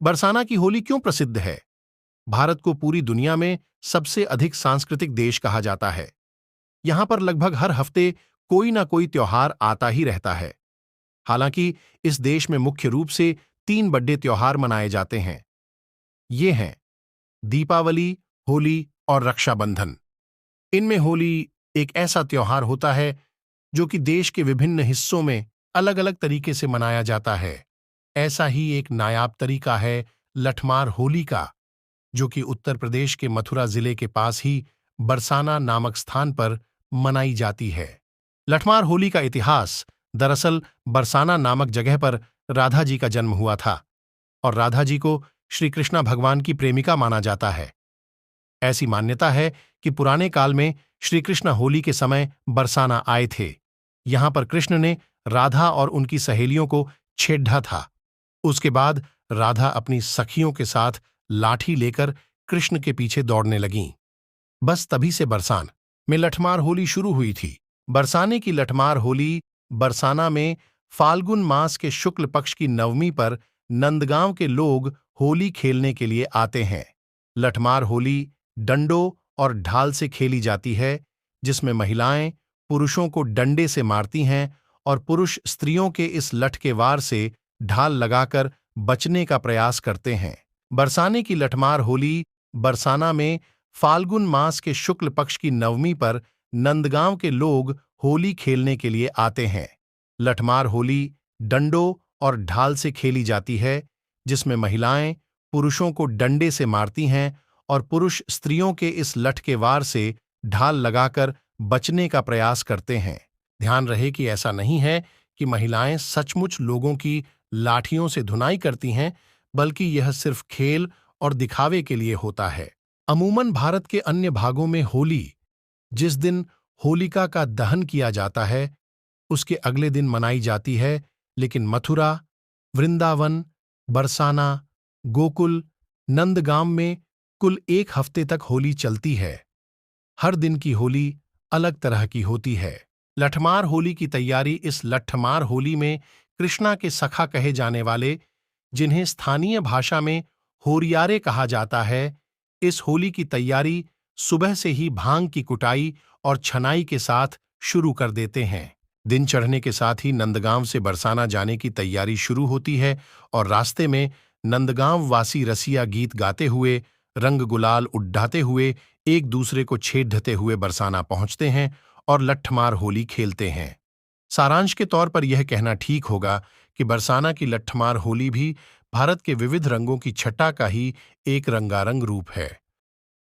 बरसाना की होली क्यों प्रसिद्ध है? भारत को पूरी दुनिया में सबसे अधिक सांस्कृतिक देश कहा जाता है। यहां पर लगभग हर हफ्ते कोई ना कोई त्योहार आता ही रहता है। हालांकि इस देश में मुख्य रूप से तीन बड़े त्योहार मनाए जाते हैं। ये हैं दीपावली, होली और रक्षाबंधन। इनमें होली एक ऐसा त्योहार होता है जो कि देश के विभिन्न हिस्सों में अलग अलग तरीके से मनाया जाता है। ऐसा ही एक नायाब तरीका है लठमार होली का, जो कि उत्तर प्रदेश के मथुरा जिले के पास ही बरसाना नामक स्थान पर मनाई जाती है। लठमार होली का इतिहास दरअसल बरसाना नामक जगह पर राधा जी का जन्म हुआ था और राधा जी को श्री कृष्णा भगवान की प्रेमिका माना जाता है। ऐसी मान्यता है कि पुराने काल में श्री कृष्ण होली के समय बरसाना आए थे। यहां पर कृष्ण ने राधा और उनकी सहेलियों को छेड़ा था। उसके बाद राधा अपनी सखियों के साथ लाठी लेकर कृष्ण के पीछे दौड़ने लगीं। बस तभी से बरसान में लठमार होली शुरू हुई थी। बरसाने की लठमार होली बरसाना में फाल्गुन मास के शुक्ल पक्ष की नवमी पर नंदगांव के लोग होली खेलने के लिए आते हैं। लठमार होली डंडों और ढाल से खेली जाती है, जिसमें महिलाएं पुरुषों को डंडे से मारती हैं और पुरुष स्त्रियों के इस लठ के वार से ढाल लगाकर बचने का प्रयास करते हैं। बरसाने की लठमार होली बरसाना में फाल्गुन मास के शुक्ल पक्ष की नवमी पर नंदगांव के लोग होली खेलने के लिए आते हैं। लठमार होली डंडों और ढाल से खेली जाती है, जिसमें महिलाएं पुरुषों को डंडे से मारती हैं और पुरुष स्त्रियों के इस लठ के वार से ढाल लगाकर बचने का प्रयास करते हैं। ध्यान रहे कि ऐसा नहीं है कि महिलाएं सचमुच लोगों की लाठियों से धुनाई करती हैं, बल्कि यह सिर्फ खेल और दिखावे के लिए होता है। अमूमन भारत के अन्य भागों में होली, जिस दिन होलिका का दहन किया जाता है, उसके अगले दिन मनाई जाती है, लेकिन मथुरा, वृंदावन, बरसाना, गोकुल, नंदगांव में कुल एक हफ्ते तक होली चलती है। हर दिन की होली अलग तरह की होती है। लठमार होली की तैयारी इस लठमार होली में कृष्णा के सखा कहे जाने वाले, जिन्हें स्थानीय भाषा में होरियारे कहा जाता है, इस होली की तैयारी सुबह से ही भांग की कुटाई और छनाई के साथ शुरू कर देते हैं। दिन चढ़ने के साथ ही नंदगांव से बरसाना जाने की तैयारी शुरू होती है और रास्ते में नंदगांव वासी रसिया गीत गाते हुए, रंग गुलाल उड्डाते हुए एक दूसरे को छेड़ते हुए बरसाना पहुंचते हैं और लठमार होली खेलते हैं। सारांश के तौर पर यह कहना ठीक होगा कि बरसाना की लठमार होली भी भारत के विविध रंगों की छटा का ही एक रंगारंग रूप है।